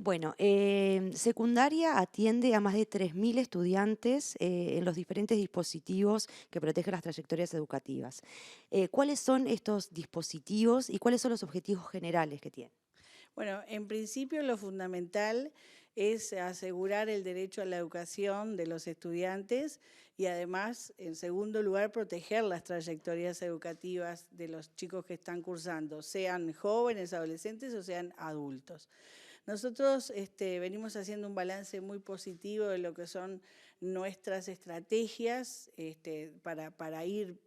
Bueno, secundaria atiende a más de 3.000 estudiantes en los diferentes dispositivos que protegen las trayectorias educativas. ¿Cuáles son estos dispositivos y cuáles son los objetivos generales que tienen? Bueno, en principio lo fundamental es asegurar el derecho a la educación de los estudiantes y además, en segundo lugar, proteger las trayectorias educativas de los chicos que están cursando, sean jóvenes, adolescentes o sean adultos. Nosotros venimos haciendo un balance muy positivo de lo que son nuestras estrategias para ir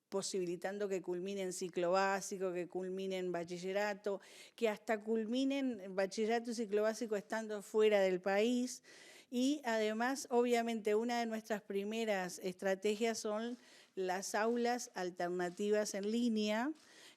posibilitando que culminen ciclo básico, que culminen bachillerato, que hasta culminen bachillerato y ciclo básico estando fuera del país. Y además, obviamente, una de nuestras primeras estrategias son las aulas alternativas en línea,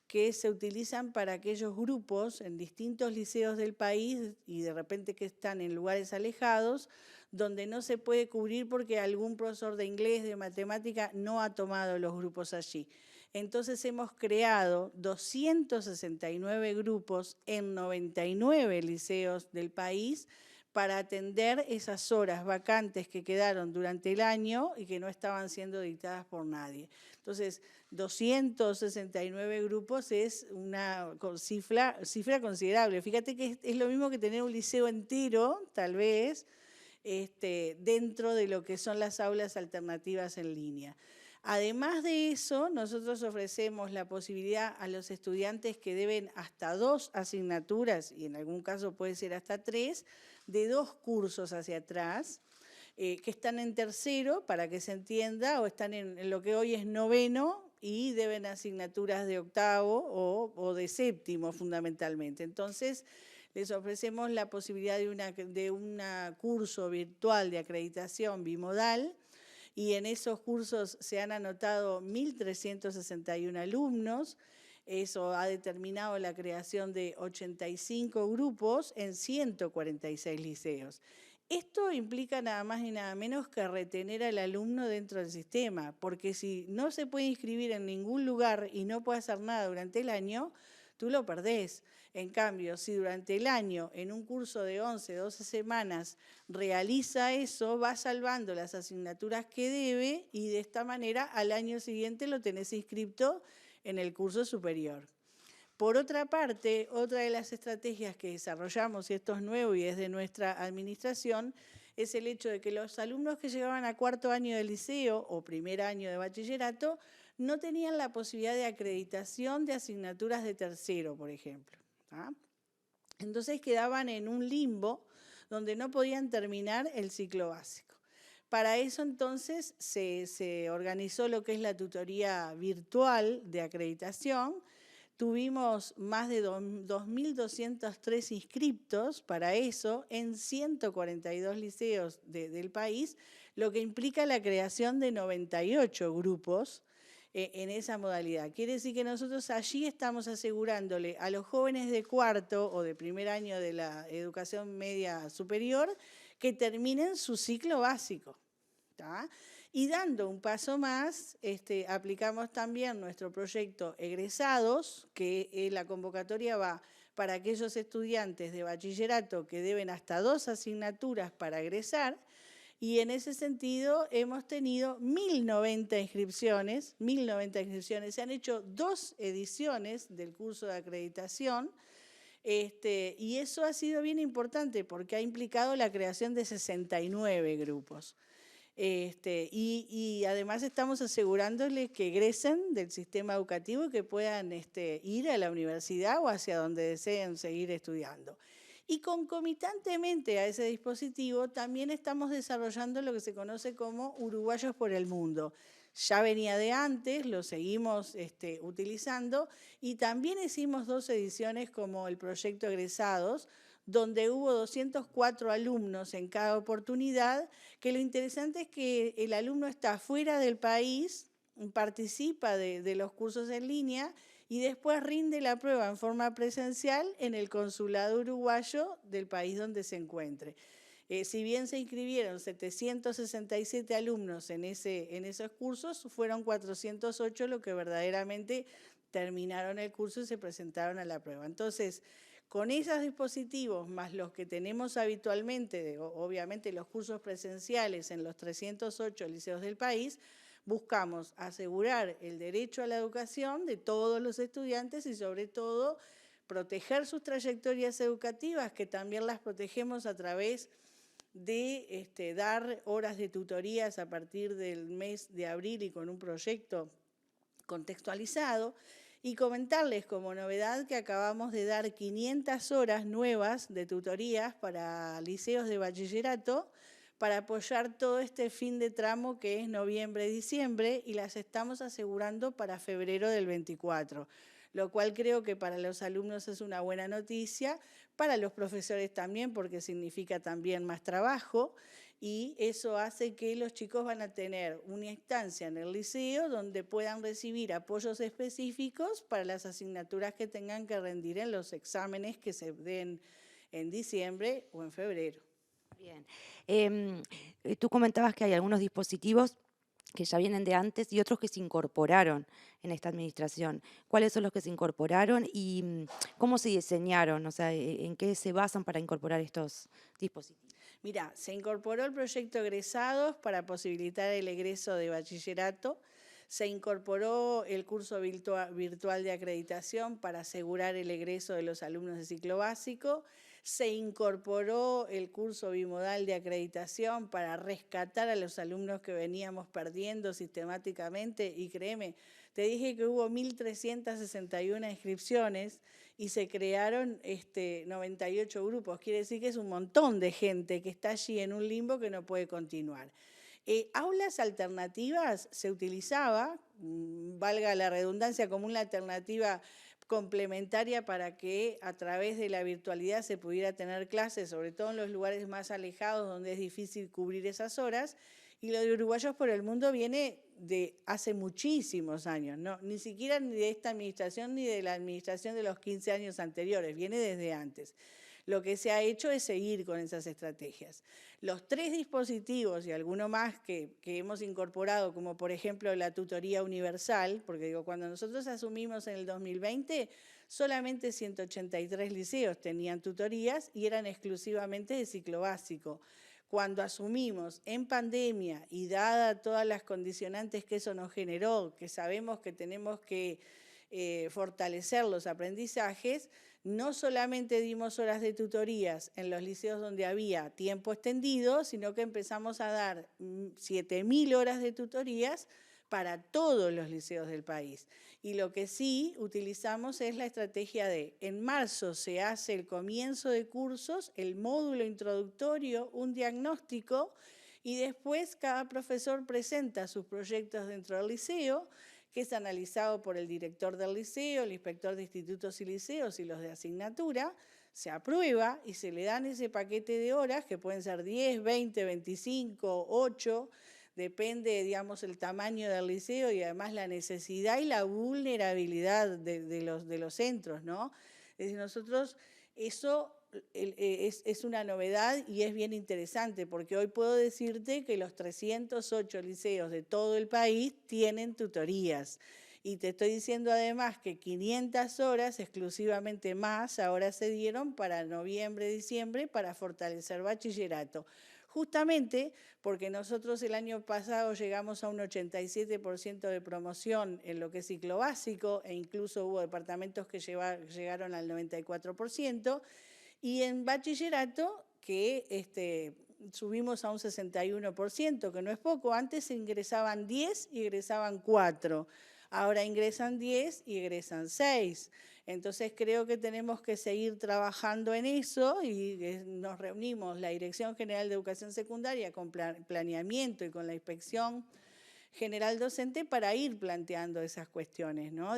que se utilizan para aquellos grupos en distintos liceos del país y de repente que están en lugares alejados, donde no se puede cubrir porque algún profesor de inglés, de matemática, no ha tomado los grupos allí. Entonces hemos creado 269 grupos en 99 liceos del país para atender esas horas vacantes que quedaron durante el año y que no estaban siendo dictadas por nadie. Entonces, 269 grupos es una cifra considerable. Fíjate que es lo mismo que tener un liceo entero, tal vez, dentro de lo que son las aulas alternativas en línea. Además de eso, nosotros ofrecemos la posibilidad a los estudiantes que deben hasta 2 asignaturas, y en algún caso puede ser hasta 3, de 2 cursos hacia atrás, que están en tercero, para que se entienda, o están en lo que hoy es noveno, y deben asignaturas de octavo o de séptimo fundamentalmente. Entonces, les ofrecemos la posibilidad de un curso virtual de acreditación bimodal, y en esos cursos se han anotado 1.361 alumnos. Eso ha determinado la creación de 85 grupos en 146 liceos. Esto implica nada más y nada menos que retener al alumno dentro del sistema, porque si no se puede inscribir en ningún lugar y no puede hacer nada durante el año, tú lo perdés. En cambio, si durante el año, en un curso de 11, 12 semanas, realiza eso, va salvando las asignaturas que debe y de esta manera al año siguiente lo tenés inscripto en el curso superior. Por otra parte, otra de las estrategias que desarrollamos, y esto es nuevo y es de nuestra administración, es el hecho de que los alumnos que llegaban a cuarto año de liceo o primer año de bachillerato no tenían la posibilidad de acreditación de asignaturas de tercero, por ejemplo. Entonces quedaban en un limbo donde no podían terminar el ciclo básico. Para eso entonces se organizó lo que es la tutoría virtual de acreditación. Tuvimos más de 2.203 inscriptos para eso en 142 liceos del país, lo que implica la creación de 98 grupos en esa modalidad. Quiere decir que nosotros allí estamos asegurándole a los jóvenes de cuarto o de primer año de la educación media superior que terminen su ciclo básico. ¿tá? Y dando un paso más, aplicamos también nuestro proyecto Egresados, que la convocatoria va para aquellos estudiantes de bachillerato que deben hasta 2 asignaturas para egresar, y en ese sentido hemos tenido 1.090 inscripciones, 1.090 inscripciones. Se han hecho 2 ediciones del curso de acreditación, y eso ha sido bien importante porque ha implicado la creación de 69 grupos. Y además estamos asegurándoles que egresen del sistema educativo y que puedan ir a la universidad o hacia donde deseen seguir estudiando. Y concomitantemente a ese dispositivo también estamos desarrollando lo que se conoce como Uruguayos por el Mundo. Ya venía de antes, lo seguimos utilizando, y también hicimos 2 ediciones como el proyecto Egresados, donde hubo 204 alumnos en cada oportunidad, que lo interesante es que el alumno está fuera del país, participa de los cursos en línea y después rinde la prueba en forma presencial en el consulado uruguayo del país donde se encuentre. Si bien se inscribieron 767 alumnos en esos cursos, fueron 408 los que verdaderamente terminaron el curso y se presentaron a la prueba. Entonces, con esos dispositivos, más los que tenemos habitualmente, obviamente los cursos presenciales en los 308 liceos del país, buscamos asegurar el derecho a la educación de todos los estudiantes y sobre todo proteger sus trayectorias educativas, que también las protegemos a través de dar horas de tutorías a partir del mes de abril y con un proyecto contextualizado, y comentarles como novedad que acabamos de dar 500 horas nuevas de tutorías para liceos de bachillerato para apoyar todo este fin de tramo que es noviembre-diciembre y las estamos asegurando para febrero del 24, lo cual creo que para los alumnos es una buena noticia, para los profesores también porque significa también más trabajo y eso hace que los chicos van a tener una instancia en el liceo donde puedan recibir apoyos específicos para las asignaturas que tengan que rendir en los exámenes que se den en diciembre o en febrero. Bien. Tú comentabas que hay algunos dispositivos que ya vienen de antes y otros que se incorporaron en esta administración. ¿Cuáles son los que se incorporaron y cómo se diseñaron? O sea, ¿en qué se basan para incorporar estos dispositivos? Mira, se incorporó el proyecto Egresados para posibilitar el egreso de bachillerato, se incorporó el curso virtual de acreditación para asegurar el egreso de los alumnos de ciclo básico, se incorporó el curso bimodal de acreditación para rescatar a los alumnos que veníamos perdiendo sistemáticamente y créeme, te dije que hubo 1.361 inscripciones y se crearon 98 grupos, quiere decir que es un montón de gente que está allí en un limbo que no puede continuar. Aulas alternativas se utilizaba, valga la redundancia, como una alternativa complementaria para que a través de la virtualidad se pudiera tener clases, sobre todo en los lugares más alejados donde es difícil cubrir esas horas. Y lo de Uruguayos por el Mundo viene de hace muchísimos años, ¿no? Ni siquiera ni de esta administración ni de la administración de los 15 años anteriores, viene desde antes. Lo que se ha hecho es seguir con esas estrategias. Los 3 dispositivos y alguno más que hemos incorporado, como por ejemplo la tutoría universal, porque digo, cuando nosotros asumimos en el 2020, solamente 183 liceos tenían tutorías y eran exclusivamente de ciclo básico. Cuando asumimos en pandemia y dada todas las condicionantes que eso nos generó, que sabemos que tenemos que fortalecer los aprendizajes, no solamente dimos horas de tutorías en los liceos donde había tiempo extendido, sino que empezamos a dar 7.000 horas de tutorías para todos los liceos del país. Y lo que sí utilizamos es la estrategia de, en marzo se hace el comienzo de cursos, el módulo introductorio, un diagnóstico, y después cada profesor presenta sus proyectos dentro del liceo, que es analizado por el director del liceo, el inspector de institutos y liceos y los de asignatura, se aprueba y se le dan ese paquete de horas, que pueden ser 10, 20, 25, 8, depende, digamos, el tamaño del liceo y además la necesidad y la vulnerabilidad de los centros, ¿no? Es decir, nosotros, eso es una novedad y es bien interesante, porque hoy puedo decirte que los 308 liceos de todo el país tienen tutorías. Y te estoy diciendo además que 500 horas exclusivamente más ahora se dieron para noviembre, diciembre, para fortalecer bachillerato. Justamente porque nosotros el año pasado llegamos a un 87% de promoción en lo que es ciclo básico e incluso hubo departamentos que llegaron al 94%, y en bachillerato que subimos a un 61%, que no es poco. Antes ingresaban 10 y egresaban 4. Ahora ingresan 10 y egresan 6. Entonces creo que tenemos que seguir trabajando en eso y nos reunimos la Dirección General de Educación Secundaria con planeamiento y con la Inspección General Docente para ir planteando esas cuestiones, ¿no?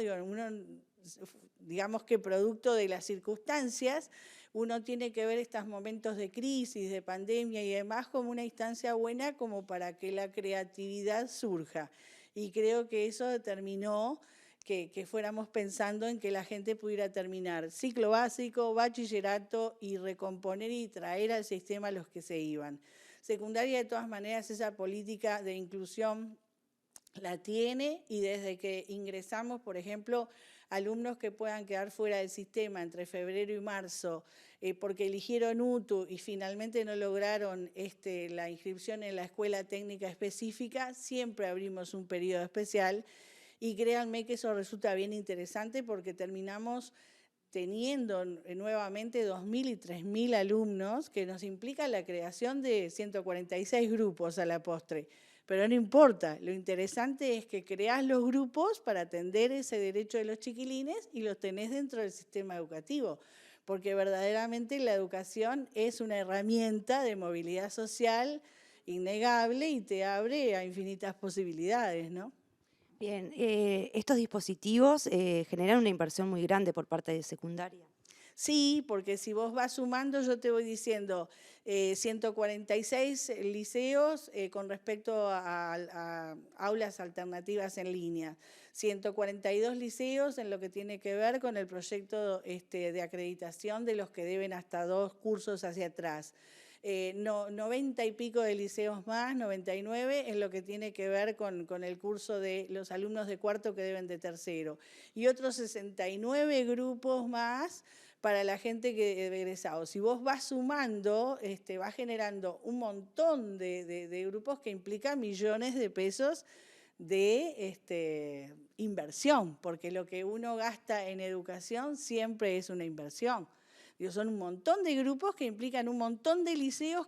Digamos que producto de las circunstancias, uno tiene que ver estos momentos de crisis, de pandemia y demás como una instancia buena como para que la creatividad surja. Y creo que eso determinó que fuéramos pensando en que la gente pudiera terminar ciclo básico, bachillerato y recomponer y traer al sistema a los que se iban. Secundaria, de todas maneras, esa política de inclusión la tiene y desde que ingresamos, por ejemplo, alumnos que puedan quedar fuera del sistema entre febrero y marzo porque eligieron UTU y finalmente no lograron la inscripción en la escuela técnica específica, siempre abrimos un periodo especial y créanme que eso resulta bien interesante porque terminamos teniendo nuevamente 2.000 y 3.000 alumnos, que nos implica la creación de 146 grupos a la postre. Pero no importa, lo interesante es que creás los grupos para atender ese derecho de los chiquilines y los tenés dentro del sistema educativo, porque verdaderamente la educación es una herramienta de movilidad social innegable y te abre a infinitas posibilidades, ¿no? Bien, estos dispositivos generan una inversión muy grande por parte de secundaria. Sí, porque si vos vas sumando, yo te voy diciendo 146 liceos con respecto a aulas alternativas en línea, 142 liceos en lo que tiene que ver con el proyecto de acreditación de los que deben hasta 2 cursos hacia atrás. 90 y pico de liceos más, 99, en lo que tiene que ver con el curso de los alumnos de cuarto que deben de tercero. Y otros 69 grupos más para la gente que egresado. Si vos vas sumando, vas generando un montón de grupos que implican millones de pesos de inversión, porque lo que uno gasta en educación siempre es una inversión. Son un montón de grupos que implican un montón de liceos,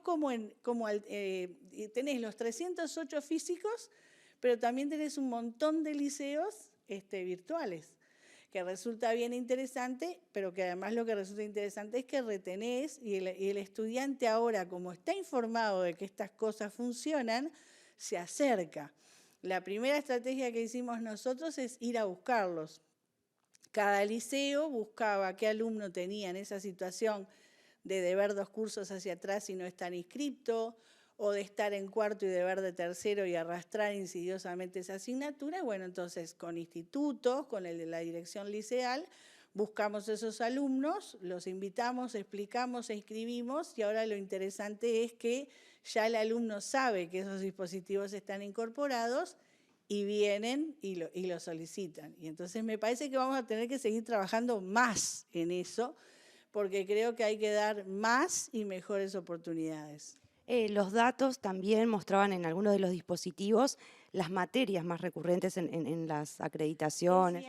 tenés los 308 físicos, pero también tenés un montón de liceos virtuales, que resulta bien interesante, pero que además lo que resulta interesante es que retenés y el estudiante ahora, como está informado de que estas cosas funcionan, se acerca. La primera estrategia que hicimos nosotros es ir a buscarlos. Cada liceo buscaba qué alumno tenía en esa situación de deber 2 cursos hacia atrás y no estar inscripto, o de estar en cuarto y deber de tercero y arrastrar insidiosamente esa asignatura. Bueno, entonces con institutos, con el de la dirección liceal, buscamos esos alumnos, los invitamos, explicamos e inscribimos, y ahora lo interesante es que ya el alumno sabe que esos dispositivos están incorporados y vienen y lo solicitan. Y entonces me parece que vamos a tener que seguir trabajando más en eso, porque creo que hay que dar más y mejores oportunidades. Los datos también mostraban en algunos de los dispositivos las materias más recurrentes en las acreditaciones.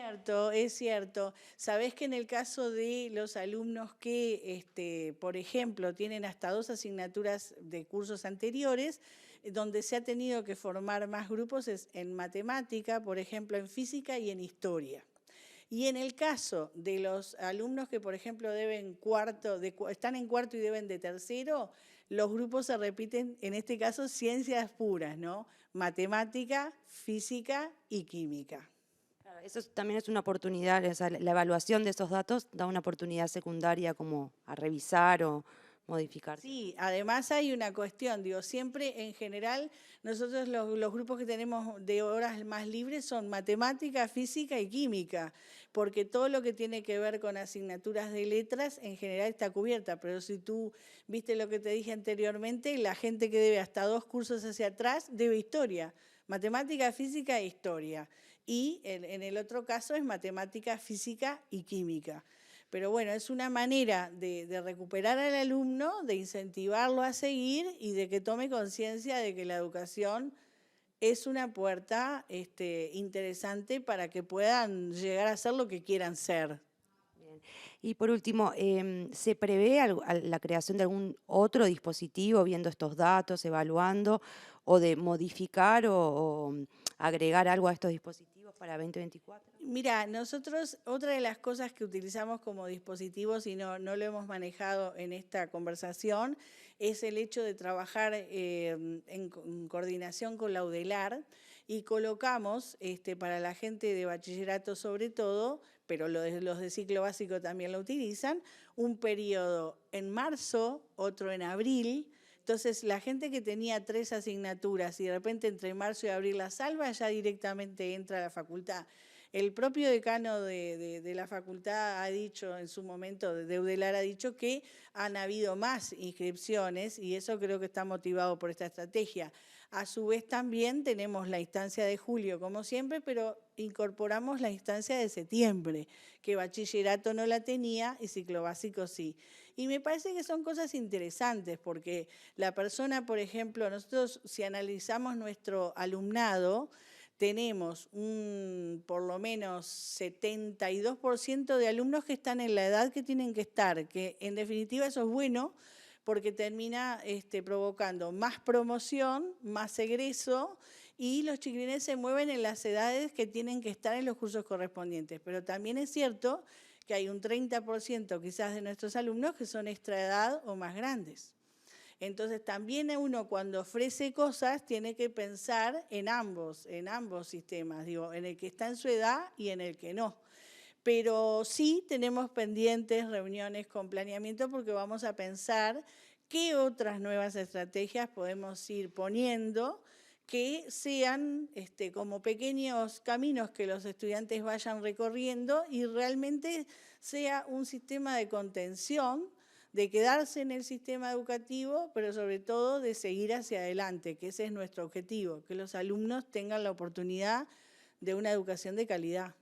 Es cierto. Sabés que en el caso de los alumnos que, por ejemplo, tienen hasta 2 asignaturas de cursos anteriores, donde se ha tenido que formar más grupos es en matemática, por ejemplo, en física y en historia. Y en el caso de los alumnos que, por ejemplo, están en cuarto y deben de tercero, los grupos se repiten, en este caso, ciencias puras, ¿no? Matemática, física y química. Claro, eso también es una oportunidad, o sea, la evaluación de esos datos da una oportunidad secundaria como a revisar o modificar. Sí, además hay una cuestión, siempre en general nosotros los grupos que tenemos de horas más libres son matemática, física y química, porque todo lo que tiene que ver con asignaturas de letras en general está cubierta, pero si tú viste lo que te dije anteriormente, la gente que debe hasta 2 cursos hacia atrás debe historia, matemática, física e historia, y en el otro caso es matemática, física y química. Pero bueno, es una manera de recuperar al alumno, de incentivarlo a seguir y de que tome conciencia de que la educación es una puerta interesante para que puedan llegar a ser lo que quieran ser. Bien. Y por último, ¿se prevé la creación de algún otro dispositivo viendo estos datos, evaluando, o de modificar o agregar algo a estos dispositivos para 2024? Mira, nosotros, otra de las cosas que utilizamos como dispositivos y no lo hemos manejado en esta conversación, es el hecho de trabajar en coordinación con la UDELAR y colocamos para la gente de bachillerato sobre todo, pero los de ciclo básico también lo utilizan, un periodo en marzo, otro en abril. Entonces, la gente que tenía 3 asignaturas y de repente entre marzo y abril las salva, ya directamente entra a la facultad. El propio decano de la facultad ha dicho en su momento, de UDELAR ha dicho que han habido más inscripciones y eso creo que está motivado por esta estrategia. A su vez también tenemos la instancia de julio, como siempre, pero incorporamos la instancia de septiembre, que bachillerato no la tenía y ciclo básico sí. Y me parece que son cosas interesantes, porque la persona, por ejemplo, nosotros si analizamos nuestro alumnado, tenemos por lo menos 72% de alumnos que están en la edad que tienen que estar, que en definitiva eso es bueno, porque termina provocando más promoción, más egreso, y los chiquilines se mueven en las edades que tienen que estar en los cursos correspondientes. Pero también es cierto que hay un 30% quizás de nuestros alumnos que son extra edad o más grandes. Entonces también uno cuando ofrece cosas tiene que pensar en ambos sistemas, digo, en el que está en su edad y en el que no. Pero sí tenemos pendientes reuniones con planeamiento porque vamos a pensar qué otras nuevas estrategias podemos ir poniendo que sean como pequeños caminos que los estudiantes vayan recorriendo y realmente sea un sistema de contención, de quedarse en el sistema educativo, pero sobre todo de seguir hacia adelante, que ese es nuestro objetivo, que los alumnos tengan la oportunidad de una educación de calidad.